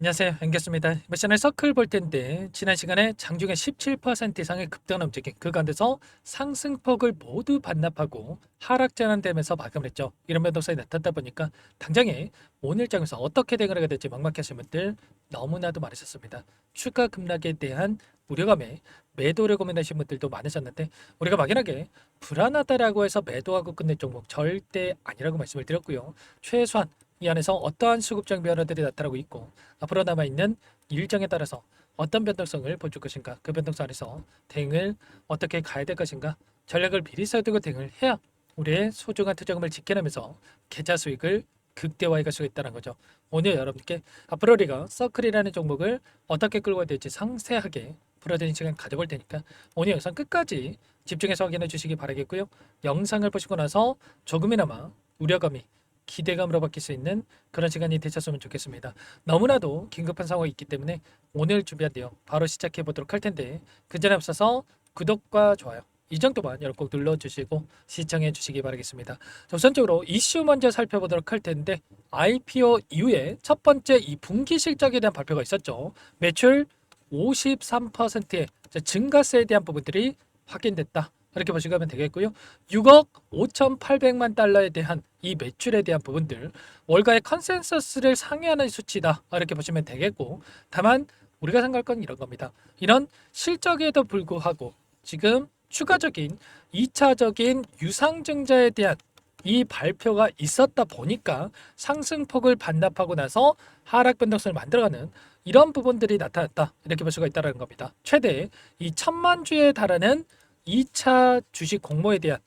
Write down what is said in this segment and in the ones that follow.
안녕하세요. 앵겼습니다. 이번 시간에 서클 볼 텐데 지난 시간에 장중에 17% 이상의 급등한 움직임 그 가운데서 상승폭을 모두 반납하고 하락 전환되면서 마감을 했죠. 이런 변동성이 나타나다 보니까 당장에 오늘 장에서 어떻게 대응을 될지 막막하신 분들 너무나도 많으셨습니다. 추가 급락에 대한 우려감에 매도를 고민하신 분들도 많으셨는데 우리가 막연하게 불안하다라고 해서 매도하고 끝낼 종목 절대 아니라고 말씀을 드렸고요. 최소한 이 안에서 어떠한 수급적 변화들이 나타나고 있고 앞으로 남아있는 일정에 따라서 어떤 변동성을 보여줄 것인가, 그 변동성 안에서 대응을 어떻게 가야 될 것인가, 전략을 미리 세워두고 대응을 해야 우리의 소중한 투자금을 지켜내면서 계좌 수익을 극대화해 갈 수가 있다는 거죠. 오늘 여러분께 앞으로 우리가 서클이라는 종목을 어떻게 끌고 가야 될지 상세하게 풀어드리는 시간 가져볼 테니까 오늘 영상 끝까지 집중해서 확인해 주시기 바라겠고요. 영상을 보시고 나서 조금이나마 우려감이 기대감으로 바뀔 수 있는 그런 시간이 되셨으면 좋겠습니다. 너무나도 긴급한 상황이 있기 때문에 오늘 준비한 내용 바로 시작해 보도록 할 텐데 그 전에 앞서서 구독과 좋아요 이 정도만 여러분 꼭 눌러주시고 시청해 주시기 바라겠습니다. 자, 우선적으로 이슈 먼저 살펴보도록 할 텐데 IPO 이후에 첫 번째 이 분기 실적에 대한 발표가 있었죠. 매출 53%의 증가세에 대한 부분들이 확인됐다. 이렇게 보시면 되겠고요. 6억 5,800만 달러에 대한 이 매출에 대한 부분들 월가의 컨센서스를 상회하는 수치다. 이렇게 보시면 되겠고 다만 우리가 생각할 건 이런 겁니다. 이런 실적에도 불구하고 지금 추가적인 2차적인 유상증자에 대한 이 발표가 있었다 보니까 상승폭을 반납하고 나서 하락 변동성을 만들어가는 이런 부분들이 나타났다. 이렇게 볼 수가 있다는 겁니다. 최대 이 1,000만 주에 달하는 2차 주식 공모에 대한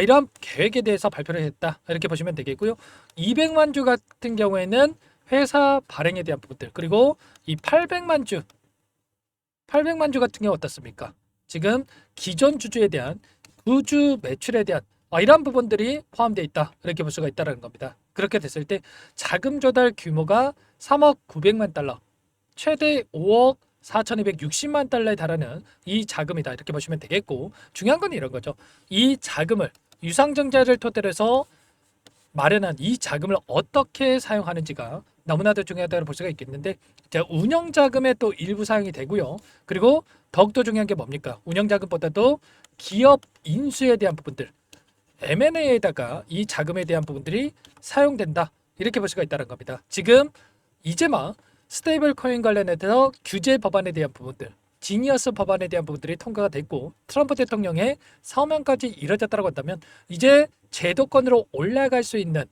이런 계획에 대해서 발표를 했다. 이렇게 보시면 되겠고요. 200만 주 같은 경우에는 회사 발행에 대한 부분들 그리고 이 800만 주 같은 경우 어떻습니까? 지금 기존 주주에 대한 구주 매출에 대한 이런 부분들이 포함되어 있다. 이렇게 볼 수가 있다는 겁니다. 그렇게 됐을 때 자금 조달 규모가 3억 900만 달러 최대 5억 4,260만 달러에 달하는 이 자금이다. 이렇게 보시면 되겠고 중요한 건 이런 거죠. 이 자금을 유상증자를 토대로 해서 마련한 이 자금을 어떻게 사용하는지가 너무나도 중요하다고 볼 수가 있겠는데 운영 자금에 또 일부 사용이 되고요. 그리고 더욱더 중요한 게 뭡니까? 운영 자금보다도 기업 인수에 대한 부분들 M&A에다가 이 자금에 대한 부분들이 사용된다. 이렇게 볼 수가 있다는 겁니다. 지금 이제 막 스테이블 코인 관련해서 규제 법안에 대한 부분들 지니어스 법안에 대한 부분들이 통과가 됐고 트럼프 대통령의 서명까지 이뤄졌다고 한다면 이제 제도권으로 올라갈 수 있는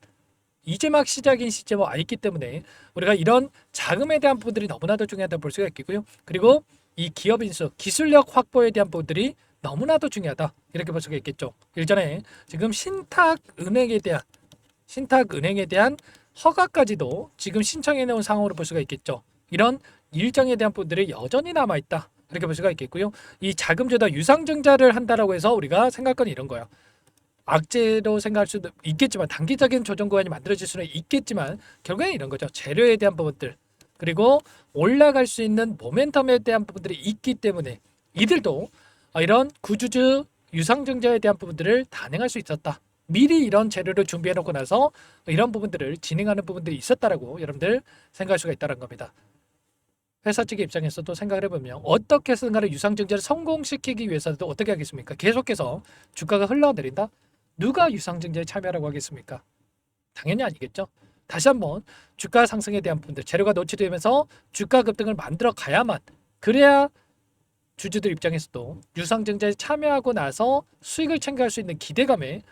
이제 막 시작인 시점에 와 있기 때문에 우리가 이런 자금에 대한 부분들이 너무나도 중요하다고 볼 수가 있겠고요. 그리고 이 기업 인수, 기술력 확보에 대한 부분들이 너무나도 중요하다. 이렇게 볼 수가 있겠죠. 일전에 지금 신탁은행에 대한 허가까지도 지금 신청해 놓은 상황으로 볼 수가 있겠죠. 이런 일정에 대한 부분들이 여전히 남아 있다. 이렇게 볼 수가 있겠고요. 이 자금 조달 유상증자를 한다라고 해서 우리가 생각할 건 이런 거예요. 악재로 생각할 수도 있겠지만 단기적인 조정 구간이 만들어질 수는 있겠지만 결국에는 이런 거죠. 재료에 대한 부분들 그리고 올라갈 수 있는 모멘텀에 대한 부분들이 있기 때문에 이들도 이런 구주주 유상증자에 대한 부분들을 단행할 수 있었다. 미리 이런 재료를 준비해 놓고 나서 이런 부분들을 진행하는 부분들이 있었다라고 여러분들 생각할 수가 있다는 겁니다. 회사 측의 입장에서도 생각을 해보면 어떻게 해서든간에 유상증자를 성공시키기 위해서도 어떻게 하겠습니까? 계속해서 주가가 흘러내린다? 누가 유상증자에 참여하라고 하겠습니까? 당연히 아니겠죠. 다시 한번 주가 상승에 대한 부분들 재료가 노출되면서 주가 급등을 만들어 가야만 그래야 주주들 입장에서도 유상증자에 참여하고 나서 수익을 챙겨갈 수 있는 기대감에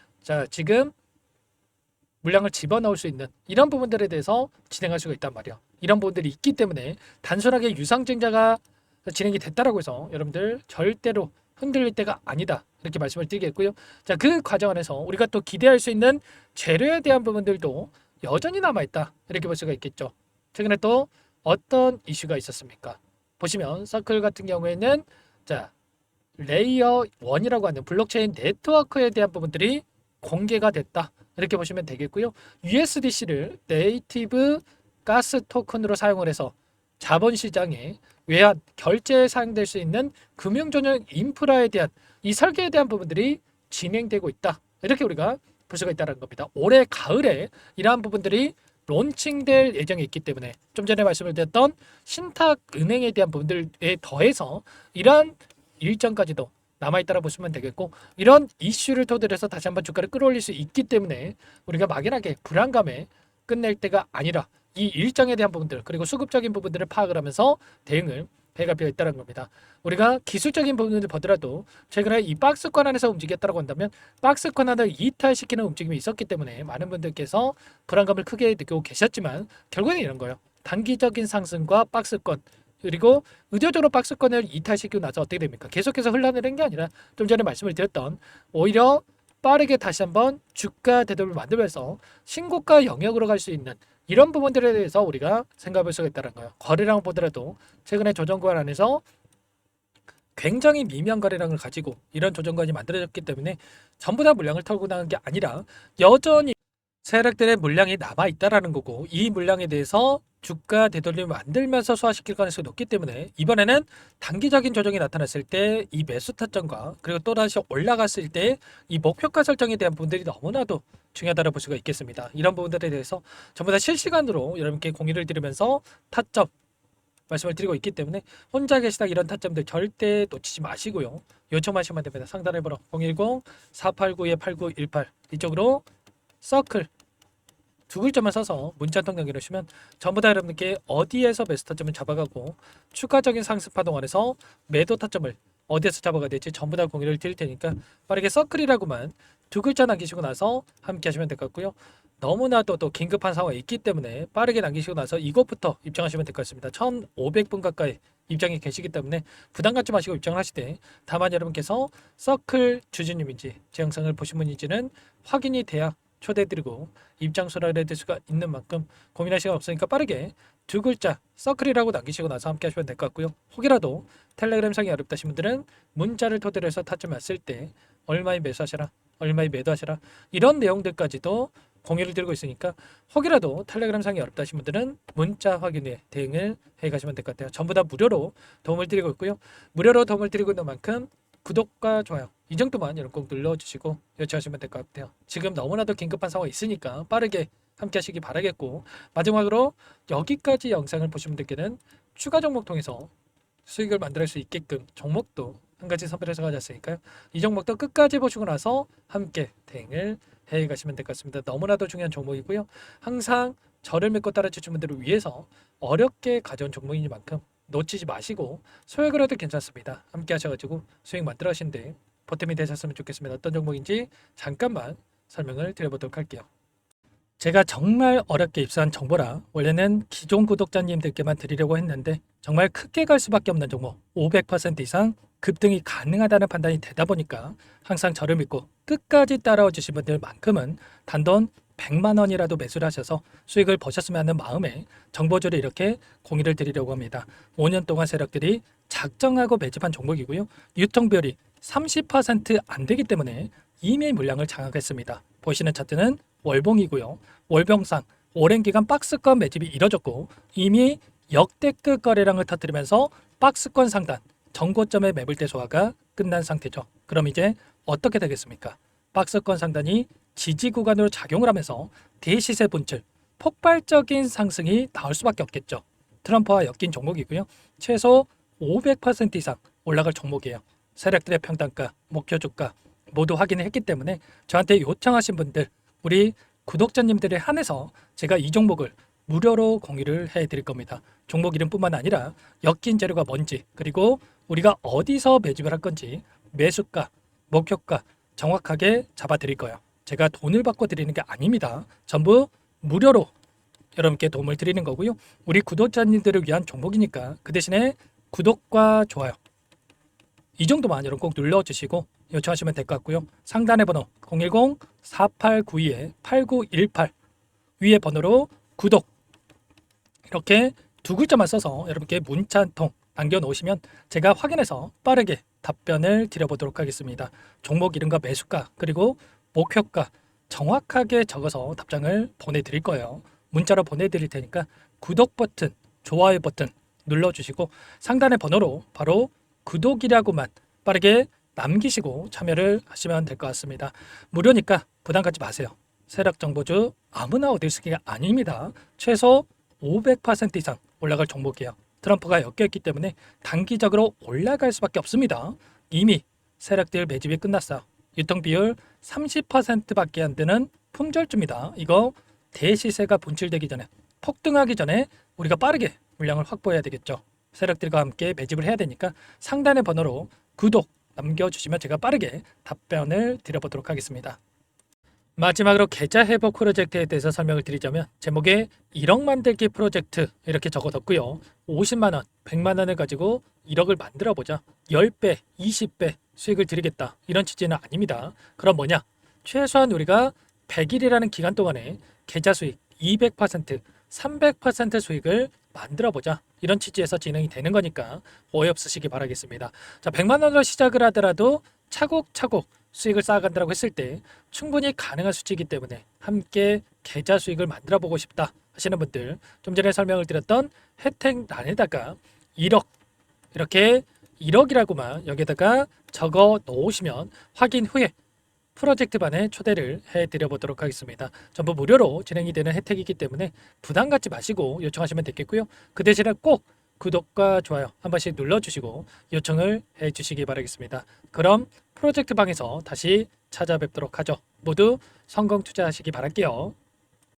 지금 물량을 집어넣을 수 있는 이런 부분들에 대해서 진행할 수가 있단 말이야. 이런 부분들이 있기 때문에 단순하게 유상증자가 진행이 됐다라고 해서 여러분들 절대로 흔들릴 때가 아니다. 이렇게 말씀을 드리겠고요. 자, 그 과정 안에서 우리가 또 기대할 수 있는 재료에 대한 부분들도 여전히 남아있다. 이렇게 볼 수가 있겠죠. 최근에 또 어떤 이슈가 있었습니까? 보시면 서클 같은 경우에는 레이어 1이라고 하는 블록체인 네트워크에 대한 부분들이 공개가 됐다. 이렇게 보시면 되겠고요. USDC를 네이티브 가스 토큰으로 사용을 해서 자본시장에 외환 결제에 사용될 수 있는 금융 전용 인프라에 대한 이 설계에 대한 부분들이 진행되고 있다. 이렇게 우리가 볼 수가 있다는 겁니다. 올해 가을에 이러한 부분들이 론칭될 예정이 있기 때문에 좀 전에 말씀을 드렸던 신탁은행에 대한 부분들에 더해서 이런 일정까지도 남아있다고 보시면 되겠고, 이런 이슈를 토대로 해서 다시 한번 주가를 끌어올릴 수 있기 때문에 우리가 막연하게 불안감에 끝낼 때가 아니라 이 일정에 대한 부분들 그리고 수급적인 부분들을 파악을 하면서 대응을 해가 비어 있다는 겁니다. 우리가 기술적인 부분을 보더라도 최근에 이 박스권 안에서 움직였다고 한다면 박스권 안을 이탈시키는 움직임이 있었기 때문에 많은 분들께서 불안감을 크게 느끼고 계셨지만 결국에는 이런 거예요. 단기적인 상승과 박스권 그리고 의도적으로 박스권을 이탈시키고 나서 어떻게 됩니까? 계속해서 흘러내리는 게 아니라 좀 전에 말씀을 드렸던 오히려 빠르게 다시 한번 주가 되돌을 만들면서 신고가 영역으로 갈 수 있는 이런 부분들에 대해서 우리가 생각해 볼 수가 있다는 거예요. 거래량 보더라도 최근에 조정 구간 안에서 굉장히 미미한 거래량을 가지고 이런 조정관이 만들어졌기 때문에 전부 다 물량을 털고 나간 게 아니라 여전히 세력들의 물량이 남아 있다라는 거고, 이 물량에 대해서 주가 되돌림을 만들면서 소화시킬 가능성이 높기 때문에 이번에는 단기적인 조정이 나타났을 때 이 매수 타점과 그리고 또다시 올라갔을 때 이 목표가 설정에 대한 부분들이 너무나도 중요하다고 볼 수가 있겠습니다. 이런 부분들에 대해서 전부 다 실시간으로 여러분께 공유를 드리면서 타점 말씀을 드리고 있기 때문에 혼자 계시다 이런 타점들 절대 놓치지 마시고요. 요청하시면 됩니다. 상단의 번호 010-489-8918 이쪽으로 서클 두 글자만 써서 문자 통장 이러시면 전부 다 여러분께 어디에서 매수 타점을 잡아가고 추가적인 상승 파동 안에서 매도 타점을 어디에서 잡아가야 될지 전부 다 공유를 드릴 테니까 빠르게 서클이라고만 두 글자 남기시고 나서 함께 하시면 될 것 같고요. 너무나도 또 긴급한 상황이 있기 때문에 빠르게 남기시고 나서 이것부터 입장하시면 될 것 같습니다. 1,500분 가까이 입장이 계시기 때문에 부담 갖지 마시고 입장을 하시되, 다만 여러분께서 서클 주주님인지 제 영상을 보신 분인지는 확인이 돼야 초대해드리고 입장 소라를 해드릴 수가 있는 만큼 고민할 시간 없으니까 빠르게 두 글자 서클이라고 남기시고 나서 함께 하시면 될 것 같고요. 혹이라도 텔레그램상이 어렵다신 분들은 문자를 토대로 해서 타점 왔을 때 얼마에 매수하시라 얼마에 매도하시라 이런 내용들까지도 공유를 드리고 있으니까 혹이라도 텔레그램상이 어렵다신 분들은 문자 확인에 대응을 해 가시면 될 것 같아요. 전부 다 무료로 도움을 드리고 있고요. 무료로 도움을 드리고 있는 만큼 구독과 좋아요 이 정도만 여러분 꼭 눌러주시고 요청하시면 될 것 같아요. 지금 너무나도 긴급한 상황이 있으니까 빠르게 함께 하시기 바라겠고, 마지막으로 여기까지 영상을 보신 분들께는 추가 종목 통해서 수익을 만들 수 있게끔 종목도 한 가지 선별해서 가져왔으니까요. 이 종목도 끝까지 보시고 나서 함께 대응을 해 가시면 될 것 같습니다. 너무나도 중요한 종목이고요. 항상 저를 믿고 따라주신 분들을 위해서 어렵게 가져온 종목이니만큼 놓치지 마시고 소액을 해도 괜찮습니다. 함께 하셔가지고 수익 만들어 가시는데 보탬이 되셨으면 좋겠습니다. 어떤 종목인지 잠깐만 설명을 드려보도록 할게요. 제가 정말 어렵게 입수한 정보라 원래는 기존 구독자님들께만 드리려고 했는데 정말 크게 갈 수밖에 없는 종목 500% 이상 급등이 가능하다는 판단이 되다 보니까 항상 저를 믿고 끝까지 따라와 주신 분들만큼은 단돈 100만 원이라도 매수를 하셔서 수익을 보셨으면 하는 마음에 정보주를 이렇게 공유를 드리려고 합니다. 5년 동안 세력들이 작정하고 매집한 종목이고요. 유통비율이 30%안 되기 때문에 이미 물량을 장악했습니다. 보시는 차트는 월봉이고요. 월봉상 오랜 기간 박스권 매집이 이뤄졌고 이미 역대급 거래량을 터뜨리면서 박스권 상단 정고점의 매물대 소화가 끝난 상태죠. 그럼 이제 어떻게 되겠습니까? 박스권 상단이 지지 구간으로 작용을 하면서 대시세 분출, 폭발적인 상승이 나올 수밖에 없겠죠. 트럼프와 엮인 종목이고요. 최소 500% 이상 올라갈 종목이에요. 세력들의 평단가, 목표 주가 모두 확인을 했기 때문에 저한테 요청하신 분들, 우리 구독자님들에 한해서 제가 이 종목을 무료로 공유를 해드릴 겁니다. 종목 이름뿐만 아니라 엮인 재료가 뭔지, 그리고 우리가 어디서 매집을 할 건지 매수가, 목표가 정확하게 잡아드릴 거예요. 제가 돈을 받고 드리는 게 아닙니다. 전부 무료로 여러분께 도움을 드리는 거고요. 우리 구독자님들을 위한 종목이니까 그 대신에 구독과 좋아요 이 정도만 여러분 꼭 눌러주시고 요청하시면 될 것 같고요. 상단의 번호 010-4892-8918 위에 번호로 구독 이렇게 두 글자만 써서 여러분께 문자 한 통 남겨놓으시면 제가 확인해서 빠르게 답변을 드려보도록 하겠습니다. 종목 이름과 매수가 그리고 목표가 정확하게 적어서 답장을 보내드릴 거예요. 문자로 보내드릴 테니까 구독 버튼, 좋아요 버튼 눌러주시고 상단의 번호로 바로 구독이라고만 빠르게 남기시고 참여를 하시면 될 것 같습니다. 무료니까 부담 갖지 마세요. 세력정보주 아무나 얻을 수 있는 게 아닙니다. 최소 500% 이상 올라갈 종목이에요. 트럼프가 엮여있기 때문에 단기적으로 올라갈 수밖에 없습니다. 이미 세력들 매집이 끝났어요. 유통비율 30%밖에 안 되는 품절주입니다. 이거 대시세가 분출되기 전에, 폭등하기 전에 우리가 빠르게 물량을 확보해야 되겠죠. 세력들과 함께 매집을 해야 되니까 상단의 번호로 구독 남겨주시면 제가 빠르게 답변을 드려보도록 하겠습니다. 마지막으로 계좌 회복 프로젝트에 대해서 설명을 드리자면, 제목에 1억 만들기 프로젝트 이렇게 적어뒀고요. 50만 원, 100만 원을 가지고 1억을 만들어 보자. 10배, 20배 수익을 드리겠다. 이런 취지는 아닙니다. 그럼 뭐냐? 최소한 우리가 100일이라는 기간 동안에 계좌 수익 200%, 300% 수익을 만들어 보자. 이런 취지에서 진행이 되는 거니까 오해 없으시기 바라겠습니다. 자, 100만 원으로 시작을 하더라도 차곡차곡 수익을 쌓아간다고 했을 때 충분히 가능한 수치이기 때문에 함께 계좌 수익을 만들어 보고 싶다 하시는 분들, 좀 전에 설명을 드렸던 혜택란에다가 1억, 이렇게 1억이라고만 여기다가 적어 놓으시면 확인 후에 프로젝트반에 초대를 해드려 보도록 하겠습니다. 전부 무료로 진행이 되는 혜택이기 때문에 부담 갖지 마시고 요청하시면 되겠고요. 그 대신에 꼭 구독과 좋아요 한 번씩 눌러주시고 요청을 해주시기 바라겠습니다. 그럼 프로젝트 방에서 다시 찾아뵙도록 하죠. 모두 성공 투자하시기 바랄게요.